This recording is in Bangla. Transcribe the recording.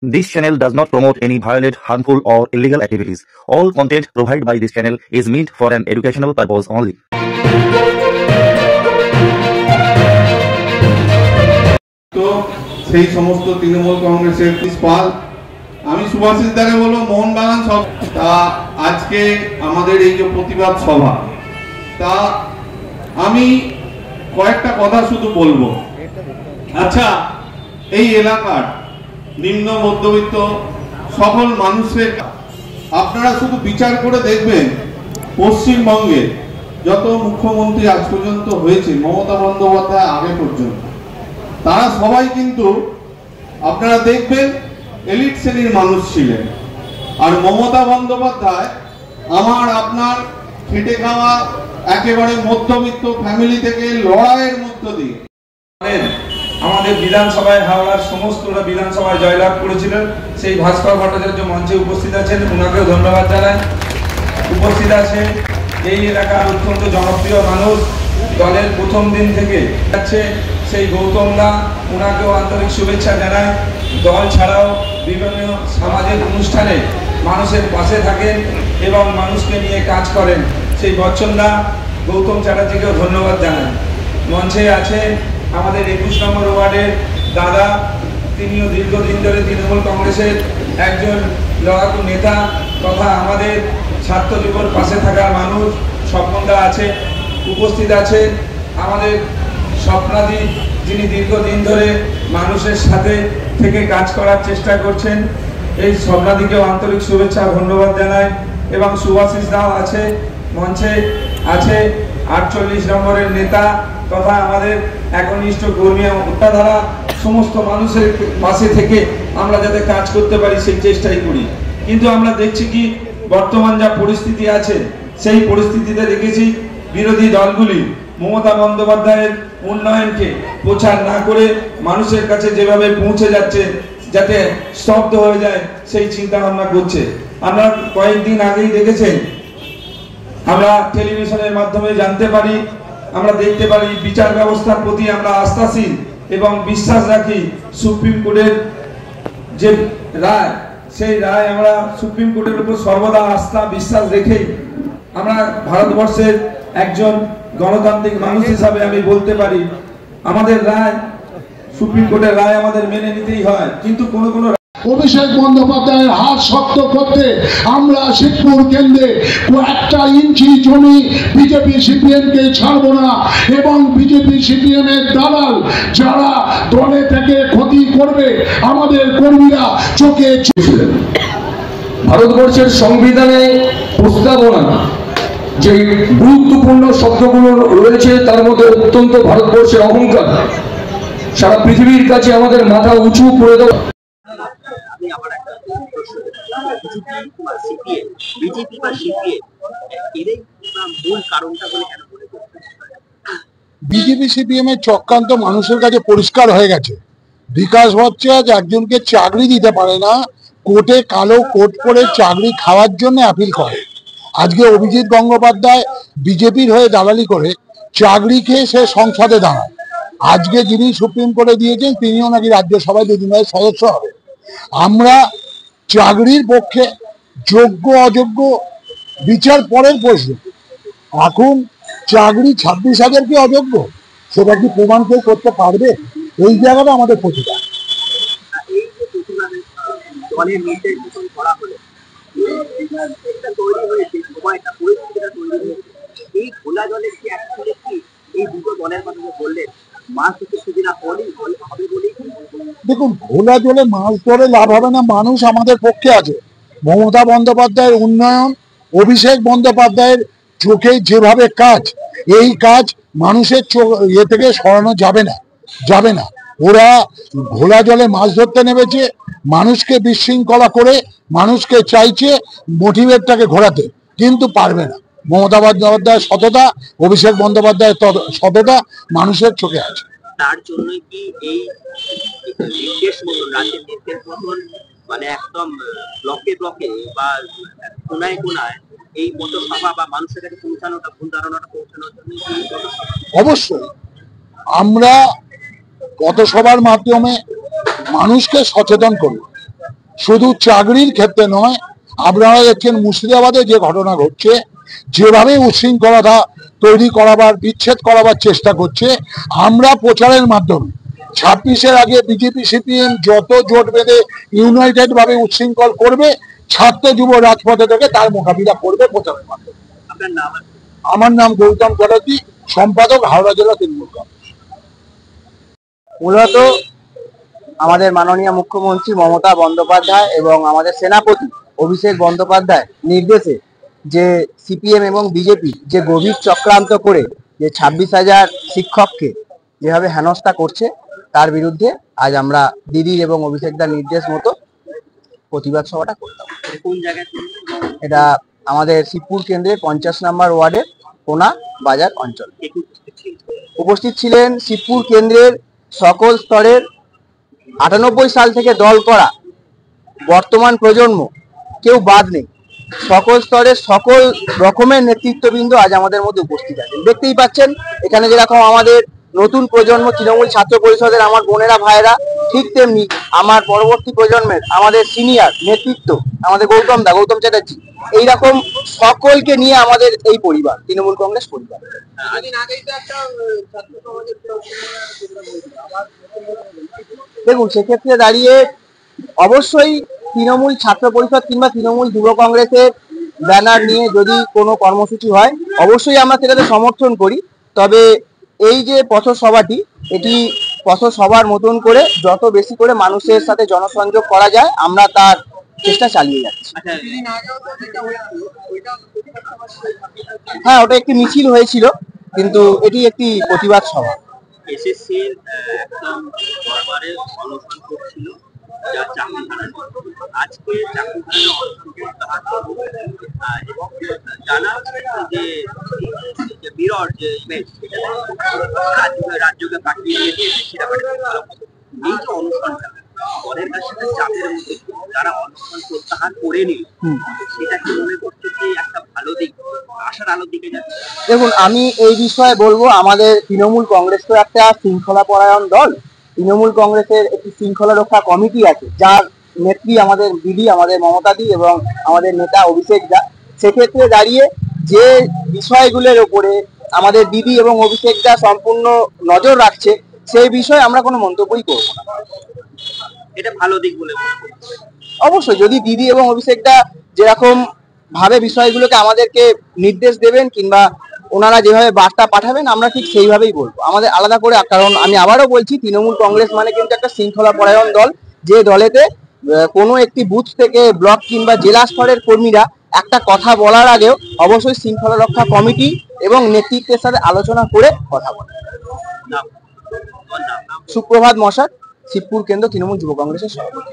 This channel does not promote any violent, harmful, or illegal activities. All content provided by this channel is meant for an educational purpose only. তো সেই সমস্ত তৃণমূল কংগ্রেসের প্রিন্সিপাল আমি সুভাষিস দাকে বলবো মোহনবাগান সব তা আজকে আমাদের এই যে প্রতিবাদ সভা তা আমি কয়েকটা কথা শুধু বলবো। আচ্ছা, এই এলাকার নিম্ন মধ্যবিত্ত সকল মানুষের আপনারা শুধু বিচার করে দেখবেন, পশ্চিমবঙ্গে যত মুখ্যমন্ত্রী আজ পর্যন্ত হয়েছে মমতা বন্দ্যোপাধ্যায় আগে পর্যন্ত, তারা সবাই কিন্তু আপনারা দেখবেন এলিট শ্রেণীর মানুষ ছিলেন। আর মমতা বন্দ্যোপাধ্যায় আমার আপনার খেটে খাওয়া একেবারে মধ্যবিত্ত ফ্যামিলি থেকে লড়াইয়ের মধ্য দিয়ে আমাদের বিধানসভায় হাওড়ার সমস্তটা বিধানসভায় জয়লাভ করেছিলেন। সেই ভাস্কর ভট্টাচার্য মঞ্চে উপস্থিত আছেন, ওনাকেও ধন্যবাদ জানাই। উপস্থিত আছে এই এলাকার অত্যন্ত জনপ্রিয় মানুষ, দলের প্রথম দিন থেকে যাচ্ছে সেই গৌতম দা, ওনাকেও আন্তরিক শুভেচ্ছা জানাই। দল ছাড়াও বিভিন্ন সামাজিক অনুষ্ঠানে মানুষের পাশে থাকেন এবং মানুষকে নিয়ে কাজ করেন, সেই বচ্চন দা, গৌতম চ্যাটার্জিকেও ধন্যবাদ জানাই। মঞ্চে আছে আমাদের 21 নম্বর ওয়ার্ডের দাদা, তিনিও দীর্ঘদিন ধরে তৃণমূল কংগ্রেসের একজন লড়াকু নেতা তথা আমাদের ছাত্র যুবর পাশে থাকার মানুষ স্বপ্নদা আছে। উপস্থিত আছে আমাদের স্বপ্নাদি, যিনি দীর্ঘদিন ধরে মানুষের সাথে থেকে কাজ করার চেষ্টা করছেন, এই স্বপ্নাদিকেও আন্তরিক শুভেচ্ছা ধন্যবাদ জানাই। এবং সুভাষিস দাও আছে মঞ্চে, আছে 48 নম্বরের নেতা তথা আমাদের একনিষ্ঠ কর্মী উত্তাধারা, সমস্ত মানুষের পাশে থেকে আমরা যাতে কাজ করতে পারি সেই চেষ্টাই করি। কিন্তু আমরা দেখছি কি বর্তমান যা পরিস্থিতি আছে, সেই পরিস্থিতিতে দেখেছি বিরোধী দলগুলি মমতা বন্দ্যোপাধ্যায়ের উন্নয়নকে প্রচার না করে মানুষের কাছে যেভাবে পৌঁছে যাচ্ছে যাতে স্তব্ধ হয়ে যায় সেই চিন্তা ভাবনা করছে। আমরা কয়েকদিন আগেই দেখেছেন, আমরা টেলিভিশনের মাধ্যমে জানতে পারি, আমরা দেখতে পারি বিচার ব্যবস্থার প্রতি আমরা আস্থাশীল এবং বিশ্বাস রাখি। সুপ্রিম কোর্টের যে রায়, সেই রায় আমরা সুপ্রিম কোর্টের উপর সর্বদা আস্থা বিশ্বাস রেখেই আমরা ভারতবর্ষের একজন গণতান্ত্রিক মানুষ হিসাবে আমি বলতে পারি আমাদের রায়, সুপ্রিম কোর্টের রায় আমাদের মেনে নিতেই হয়। কিন্তু কোনো অভিষেক বন্দ্যোপাধ্যায়ের হাত শক্ত করতে আমরা শিবপুর কেন্দ্রে কয়েকটা ইঞ্চি জমি বিজেপি সিপিএমকে ছাড়বো না, এবং বিজেপি সিপিএম এর দালাল যারা দলে থেকে ক্ষতি করবে আমাদের কর্মীরা চোখে চুষলেন। ভারতবর্ষের সংবিধানে প্রস্তাবনা যে গুরুত্বপূর্ণ শব্দগুলো রয়েছে তার মধ্যে অত্যন্ত ভারতবর্ষের অহংকার, সারা পৃথিবীর কাছে আমাদের মাথা উঁচু করে দেওয়া। বিজেপি সিপিএম এর চক্রান্ত মানুষের কাছে পরিষ্কার হয়ে গেছে। বিকাশ ভট্টাচার্য একজনকে চাকরি দিতে পারে না, কোর্টে কালো কোট পরে চাকরি খাওয়ার জন্য আপিল করে। আজকে অভিজিৎ গঙ্গোপাধ্যায় বিজেপির হয়ে দালালি করে চাকরি খেয়ে সে সংসদে দাঁড়ায়। আজকে যিনি সুপ্রিম কোর্টে দিয়েছেন তিনিও নাকি রাজ্যসভায় দুদিনের সদস্য হবে। আমরা চাকরির পক্ষে, যোগ্য অযোগ্য বিচার পরের প্রশ্ন। এখন চাকরি 26,000 কি অযোগ্য, সেটা কি প্রমাণ কেউ করতে পারবে? এই জায়গাটা আমাদের প্রতিবাদ। দেখুন, ঘোলা জলে মাছ ধরে লাভ হবে না, মানুষ আমাদের পক্ষে আছে। মমতা বন্দ্যোপাধ্যায়ের উন্নয়ন, অভিষেক বন্দ্যোপাধ্যায়ের চোখে যেভাবে কাজ, এই কাজ মানুষের ইয়ে থেকে সরানো যাবে না। ওরা ঘোলা জলে মাছ ধরতে নেমেছে, মানুষকে বিশৃঙ্খলা করে মানুষকে চাইছে মোটিভেটটাকে ঘোরাতে, কিন্তু পারবে না। মমতা বন্দ্যোপাধ্যায়ের সততা, অভিষেক বন্দ্যোপাধ্যায়ের সততা মানুষের চোখে আছে। তার জন্য কি এই নির্দেশ মতন, রাজ্যের নির্দেশ মতন, মানে একদম ব্লকে ব্লকে বা কোনায় কোনায় এই পথসভা বা মানুষের কাছে পৌঁছানোটা, ভুল ধারণাটা পৌঁছানোর জন্য অবশ্যই আমরা পথসভার মাধ্যমে মানুষকে সচেতন করব। শুধু চাকরির ক্ষেত্রে নয়, আপনারা দেখছেন মুর্শিদাবাদে যে ঘটনা ঘটছে, যেভাবে উচ্ছৃঙ্খলতা তৈরি করাবার, বিচ্ছেদ করাবার চেষ্টা করছে, আমরা প্রচারের মাধ্যমে 26-এর আগে বিজেপি সিপিএম যত জোট বেঁধে ইউনাইটেড ভাবে উচ্ছৃঙ্খল করবে, ছাত্র যুব রাজপথে থেকে তার মোকাবিলা করবে প্রচারের মাধ্যমে। আমার নাম গৌতম চ্যাটার্জি, সম্পাদক, হাওড়া জেলা তৃণমূল কংগ্রেস। মূলত আমাদের মাননীয় মুখ্যমন্ত্রী মমতা বন্দ্যোপাধ্যায় এবং আমাদের সেনাপতি অভিষেক বন্দ্যোপাধ্যায় নির্দেশে যে সিপিএম এবং বিজেপি যে গভীর চক্রান্ত করে যে 26,000 শিক্ষককে যেভাবে হেনস্থা করছে, তার বিরুদ্ধে আজ আমরা দিদির এবং অভিষেকদার নির্দেশ মতো প্রতিবাদ সভাটা করলাম। এটা আমাদের শিবপুর কেন্দ্রের 50 নম্বর ওয়ার্ডের কোনা বাজার অঞ্চল। উপস্থিত ছিলেন শিবপুর কেন্দ্রের সকল স্তরের 98 সাল থেকে দল করা বর্তমান প্রজন্ম, কেউ বাদ নেই। সকল স্তরের সকল রকমের নেতৃত্ববৃন্দ আজ আমাদের মধ্যে উপস্থিত আছেন। দেখতেই পাচ্ছেন এখানে যেরকম আমাদের নতুন প্রজন্ম তৃণমূল ছাত্র পরিষদের আমার বোনেরা ভাইয়েরা, ঠিক তেমনি আমার পরবর্তী প্রজন্মের আমাদের সিনিয়র নেতৃত্ব আমাদের গৌতম চ্যাটার্জি, এইরকম সকলকে নিয়ে আমাদের এই পরিবার তৃণমূল কংগ্রেস পরিবার। দেখুন, সেক্ষেত্রে দাঁড়িয়ে অবশ্যই তৃণমূল ছাত্র পরিষদ কিংবা তৃণমূল যুব কংগ্রেসের ব্যানার নিয়ে যদি কোনো কর্মসূচি হয়, অবশ্যই আমরা সেটাতে সমর্থন করি। তবে এই যে পথসভাটি, এটি পথসভার মতন করে যত বেশি করে মানুষের সাথে জনসংযোগ করা যায়, আমরা তার চেষ্টা চালিয়ে যাচ্ছি। হ্যাঁ, ওটা একটি মিছিল হয়েছিল, কিন্তু এটি একটি প্রতিবাদ সভা। এসএসসির একদম দরবারে অনশন করছিল, যা চাকরি হারানো। আজকে চাকরি হারানো অনশন এবং জানা যে বিরল যে ইমেজ, রাজ্যকে কাটিয়ে দিয়েছে সেটা এই যে অনুসরণটা পরের কাছে চাপের মধ্যে তারা অনুসরণ প্রত্যাহার করে নিল, সেটা কি মনে করছে যে একটা ভালো দিক, আশার আলোর দিকে যাচ্ছে? দেখুন, আমি এই বিষয়ে বলবো, আমাদের তৃণমূল কংগ্রেস তো একটা শৃঙ্খলা পরায়ণ দল। তৃণমূল কংগ্রেসের একটি শৃঙ্খলা রক্ষা কমিটি আছে, যার নেত্রী আমাদের দিদি, আমাদের মমতাদি এবং আমাদের নেতা অভিষেক দা। সেক্ষেত্রে দাঁড়িয়ে যে বিষয়গুলোর উপরে আমাদের দিদি এবং অভিষেক দা সম্পূর্ণ নজর রাখছে, সেই বিষয়ে আমরা কোনো মন্তব্যই করবো না। এটা ভালো দিক বলে অবশ্যই যদি দিদি এবং অভিষেক দা যেরকম ভাবে বিষয়গুলোকে আমাদেরকে নির্দেশ দেবেন কিংবা ওনারা যেভাবে বার্তা পাঠাবেন, আমরা ঠিক সেইভাবেই বলবো। আমাদের আলাদা করে, কারণ আমি আবারও বলছি, তৃণমূল কংগ্রেস মানে কিন্তু একটা শৃঙ্খলা পরায়ণ দল, যে দলেতে কোনো একটি বুথ থেকে ব্লক কিংবা জেলা স্তরের কর্মীরা একটা কথা বলার আগেও অবশ্যই শৃঙ্খলা রক্ষা কমিটি এবং নেতৃত্বের সাথে আলোচনা করে কথা বলে। সুপ্রভাত মশাদ, শিবপুর কেন্দ্র তৃণমূল যুব কংগ্রেসের সভাপতি।